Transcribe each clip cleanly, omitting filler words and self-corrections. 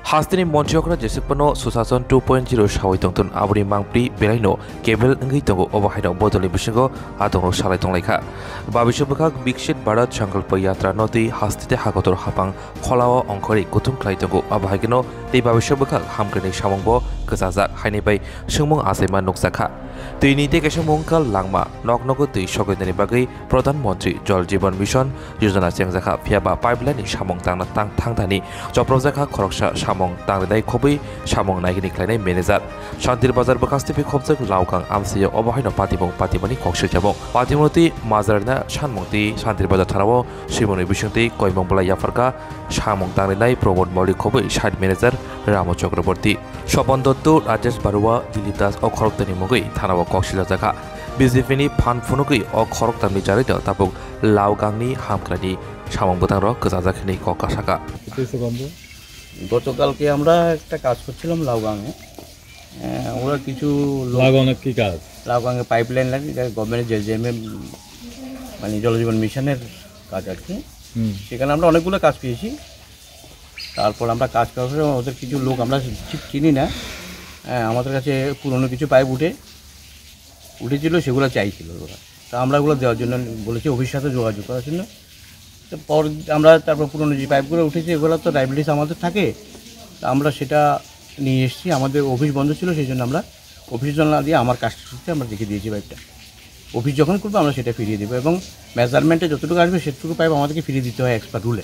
Hasdini Monchokra Jesipano Susason 2.0 Shawi Tongton Abri Mangpri Belaino Cable Ngitongo Overhead Botoli Bishingo Atongo Shalatong Leka Babishobaka Bigshit Barat Changal Payatra Noti Hastite Hakotor Hapang Kolawa Onkori Kutum Klaitongo Abahagino De Babishobaka Hamkani Shamongbo Kazazak Hainebay Shumong Asema Noksaka Tini Take Shamongkal Langma Nok Nokoti Shokotani Bagi Pradhan Mantri Jal Jiban Mission Yojana Siangzaka Piaba Pipeline Shamong Tangtani Joprozaka Koroksha Shamong Tangdai Kobi Shamong Naigini Klane Menezat Shantir Bazar Bakastipi Kobzak Laukang Amsiya Obahino Patibong Patibani Kokshil Jabong Patimoti Mazarna Shanmongti Shantir Bazar Tarawo Shimoni Bishunti Koimong Bala Yafarka Shamong Tangdai Promote Moli Kobi Shad Menezer Ramo Chakraborty Shobondotto Rajesh Barua Dilitas Okhoroktani Mogi Tanawa Kokshil Zaka Bizifini Pan Funuki Okhoroktani Jarida Tapuk Laugangni Hamkrani Shamong Butaro Kazazakini Kokashaka গতকালকে আমরা একটা কাজ করছিলাম লাউগাঙে ওরা কিছু লাউগাঙে কি কাজ লাউগাঙে pipeline লাগে গভর্নমেন্টের জেজেএমএ মানে জলজীবন মিশনের কাজ আর কি সেখানে আমরা অনেকগুলো কাজ পেয়েছি তারপর আমরা কাজ করার পরে ওদের কিছু লোক আমরা ঠিক চিনি না আমাদের কাছে পুরনো কিছু পাইপ উঠেছিল সেগুলো চাইছিল ওরা তা আমরা ওগুলো দেওয়ার জন্য বলেছি অফিসের সাথে যোগাযোগ করার জন্য পর আমরা তারপর পুরনো যে পাইপগুলো উঠেছে এগুলো তো লাইবিলিটিস আমাদের থাকে তা আমরা সেটা নিয়ে এসেছি আমাদের অফিস বন্ধ ছিল সেই জন্য আমরা অফিস জন্য না দিয়ে আমার কাজটা আমরা রেখে দিয়েছি পাইপটা অফিস যখন করবো আমরা সেটা ফিরিয়ে দেবো এবং মেজারমেন্টে যতটুকু আসবে সেটুকু পাইপ আমাদেরকে ফিরিয়ে দিতে হয় এক্সপার্ট রুলে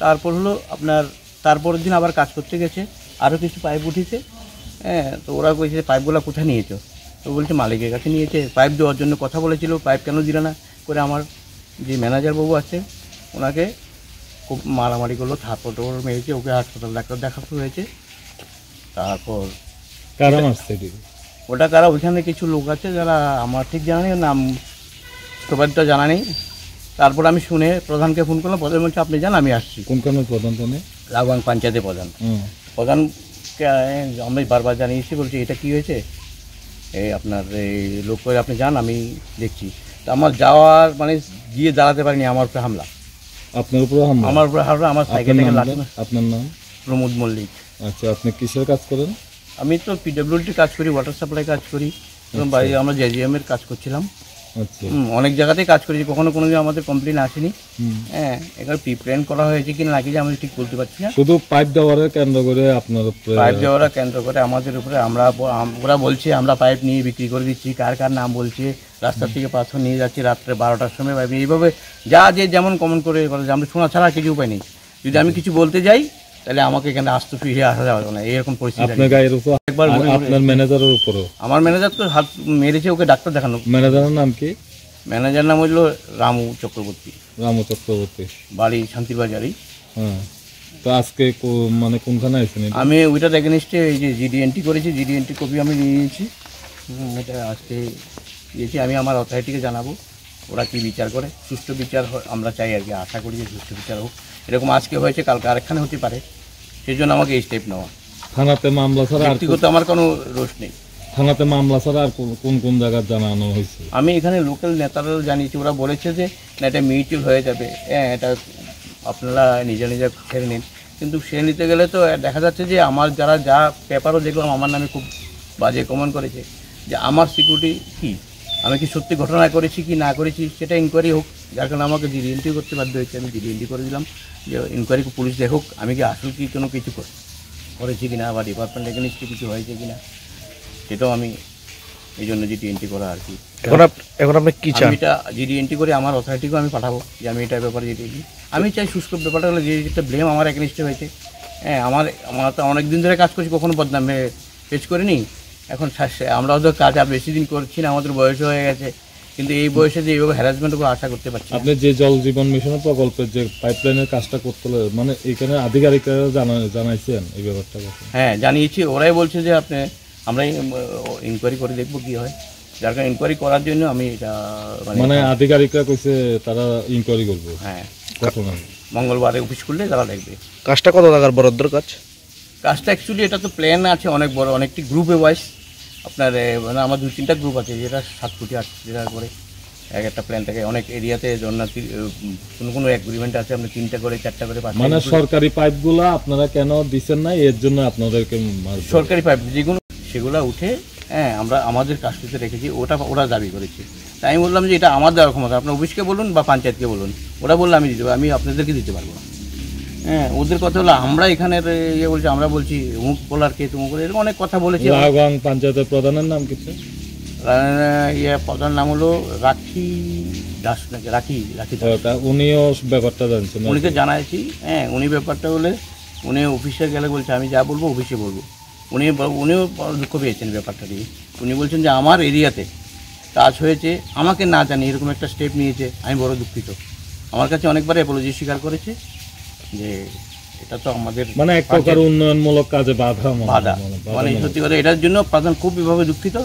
তারপর হলো আপনার তারপরের দিন আবার কাজ করতে গেছে আরও কিছু পাইপ উঠেছে তো ওরা বলছে পাইপগুলো কোথায় নিয়েছো তো বলছে মালিকের কাছে নিয়েছে পাইপ দেওয়ার জন্য কথা বলেছিল পাইপ কেন দিল না করে আমার যে ম্যানেজার বাবু আছে ওনাকে খুব মারামারি করলো থাপ্পড় মেরেছে ওকে হাসপাতাল ডাক্তার দেখাতে হয়েছে তারপর কারণ আসছে ওটা কারা ওইখানে কিছু লোক আছে যারা আমার ঠিক জানা নেই নাম সবাইটা জানা নেই তারপর আমি শুনে প্রধানকে ফোন করলাম প্রধান বলছে আপনি যান আমি আসছি কোনখানে প্রধান তুমি লাউগাং পঞ্চায়েতের প্রধানকে আমি বারবার জানিয়েছি বলছি এটা কী হয়েছে এই আপনার এই লোক করে আপনি যান আমি দেখছি আমার যাওয়ার মানে গিয়ে দাঁড়াতে পারিনি আমার উপরে হামলা আপনার উপরে হামলা আমার উপরে হামলা আমার সাইকেল থেকে লাঠি আপনার নাম প্রমোদ মল্লিক আচ্ছা আপনি কিসের কাজ করেন আমি তো পিডব্লিউডি কাজ করি ওয়াটার সাপ্লাই কাজ করি এবং বাইরে আমরা জেজিএম এর কাজ করছিলাম আচ্ছা অনেক জায়গাতেই কাজ করেছি কখনো কোনো দিন আমাদের কমপ্লেন আসেনি এখানে প্রিপ্ল্যান করা হয়েছে কিনা নাকি যে আমি ঠিক বলতে পারছি না শুধু পাইপ দেওয়ার কেন্দ্র করে আপনার পাইপ দেওয়ার কেন্দ্র করে আমাদের উপরে ওরা বলছে আমরা পাইপ নিয়ে বিক্রি করে দিচ্ছি কার কার নাম বলছে রাস্তার থেকে পাথর নিয়ে যাচ্ছি রাত্রে 12টার সময় পাইপ এইভাবে যা যে যেমন কমন করে আমরা শোনা ছাড়া কিছু উপায় নেই যদি আমি কিছু বলতে যাই তাহলে আমাকে এখানে আসতে ফিরে আসা যাবে না এরকম পরিস্থিতি একবার আপনার ম্যানেজারের উপরে আমার ম্যানেজার তো হাত মেরেছে ওকে ডাক্তার দেখানো ম্যানেজারের নাম কি ম্যানেজার নাম হলো রামু চক্রবর্তী বাড়ি শান্তিবাজারই তো আজকে মানে কোনখানে আছেন আমি ওইটার এগেনস্টে এই যে জিডিএনটি করেছি জিডিএনটি কপি আমি নিয়ে নিয়েছি এটা আজকে দিয়েছি আমি আমার অথরিটিকে জানাবো ওরা কি বিচার করে সুষ্ঠু বিচার আমরা চাই আর কি আশা করি যে সুষ্ঠু বিচার হোক এরকম আজকে হয়েছে কালকে আরেকখানে হতে পারে সেই জন্য আমাকে এই স্টেপ নেওয়া থানাতে মামলা ছাড়া ব্যক্তিগত আমার কোনো দোষ নেই থানাতে মামলা ছাড়া আর কোন কোন জায়গায় জানানো হয়েছে আমি এখানে লোকাল নেতারাও জানিয়েছি ওরা বলেছে যে না এটা মিউচুয়াল হয়ে যাবে এটা আপনারা নিজে নিজে ছেড়ে নিন কিন্তু সে নিতে গেলে তো দেখা যাচ্ছে যে আমার যারা যা পেপারও দেখলাম আমার নামে খুব বাজে কমেন্ট করেছে যে আমার সিকিউরিটি কী আমি কি সত্যি ঘটনা করেছি কি না করেছি সেটা ইনকোয়ারি হোক যার কারণে আমাকে জিডিএনটি করতে বাধ্য হয়েছে আমি জিডিএনটি করে দিলাম যে ইনকোয়ারি পুলিশ দেখুক আমি কি আসল কি কোনো কিছু করেছি কিনা বা ডিপার্টমেন্ট এগেনস্টে কিছু হয়েছে কিনা সেটাও আমি এই জন্য জিডিএনটি করা আর কি এখন আপনি কি চান এটা জিডিএনটি করে আমার অথরিটিকেও আমি পাঠাবো যে আমি এটার ব্যাপারে জিডিএনটি আমি চাই শুষ্ক ব্যাপারটা হলো যে একটা ব্লেম আমার এগেনস্টে হয়েছে আমার তো অনেক দিন ধরে কাজ করছি কখনো বদনাম ফেস করিনি এখন আমরা হয়তো কাজ আর বেশি দিন করছি না আমাদের বয়স হয়ে গেছে কিন্তু এই বয়সে যে এইভাবে হ্যারাসমেন্টগুলো আশা করতে পারছি আপনি যে জল জীবন মিশনের প্রকল্পের যে পাইপলাইনের কাজটা করতে হলে মানে এখানে আধিকারিকরা জানাইছেন এই ব্যাপারটা হ্যাঁ জানিয়েছি ওরাই বলছে যে আমরা ইনকোয়ারি করে দেখবো কি হয় যার কারণে ইনকোয়ারি করার জন্য আমি এটা মানে আধিকারিকরা কইছে তারা ইনকোয়ারি করবে হ্যাঁ মঙ্গলবারে অফিস খুললে তারা দেখবে কাজটা কত টাকার বরাদ্দর কাজটা অ্যাকচুয়ালি এটা তো প্ল্যান আছে অনেক বড় অনেকটি গ্রুপে ওয়াইজ আপনার মানে আমার 2-3টা গ্রুপ আছে যেটা 7 কোটি 8 কোটি টাকা করে এক একটা প্ল্যান থাকে, অনেক এরিয়াতে কোনো কোনো এগ্রিমেন্ট আছে আপনি 3টা করে 4টা করে 5টা মানে সরকারি পাইপগুলা আপনারা কেন দিচ্ছেন না, এর জন্য আপনাদেরকে সরকারি পাইপ যেগুলো সেগুলো উঠে হ্যাঁ আমরা আমাদের কাজটিতে রেখেছি, ওরা দাবি করেছে। তাই আমি বললাম যে এটা আমার দেওয়ার ক্ষমতা, আপনার অফিসকে বলুন বা পঞ্চায়েতকে বলুন। ওরা বললো আমি দিতে পারবো, আমি আপনাদেরকে দিতে পারবো না। হ্যাঁ ওদের কথা হলো আমরা এখানের ইয়ে বলছি, আমরা বলছি অমুক বলার কে তুমুক বলে, এরকম অনেক কথা বলেছি। লাগাং পঞ্চায়েতের প্রধানের নাম কিছু ইয়ে প্রধান নাম হলো রাখি দাস নাকি রাখি দাস। উনিও ব্যাপারটা জানছেন? উনিকে জানাইছি, হ্যাঁ উনি ব্যাপারটা হলে উনি অফিসে গেলে বলছে আমি যা বলবো অফিসে বলবো। উনিও দুঃখ পেয়েছেন ব্যাপারটা দিয়ে। উনি বলছেন যে আমার এরিয়াতে কাজ হয়েছে, আমাকে না জানি এরকম একটা স্টেপ নিয়েছে, আমি বড় দুঃখিত। আমার কাছে অনেকবার অ্যাপোলজি স্বীকার করেছে যে এটা তো আমাদের মানে এক প্রকার উন্নয়নমূলক কাজে বাধা মানে সত্যি কথা এটার জন্য প্রধান খুবইভাবে দুঃখিত।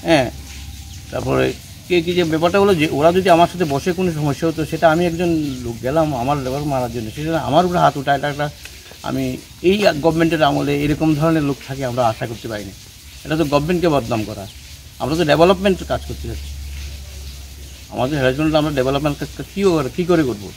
হ্যাঁ তারপরে কি যে ব্যাপারটা হলো যে ওরা যদি আমার সাথে বসে কোনো সমস্যা হতো, সেটা আমি একজন লোক গেলাম আমার লেবার মারার জন্য, সেটা আমার উপরে হাত উঠা, এটা একটা আমি এই গভর্নমেন্টের আমলে এরকম ধরনের লোক থাকে আমরা আশা করতে পারিনি। এটা তো গভর্নমেন্টকে বদনাম করা। আমরা তো ডেভেলপমেন্টের কাজ করতে যাচ্ছি, আমাদের হেরাজগঞ্জে আমরা ডেভেলপমেন্ট কাজ কী করে করবো?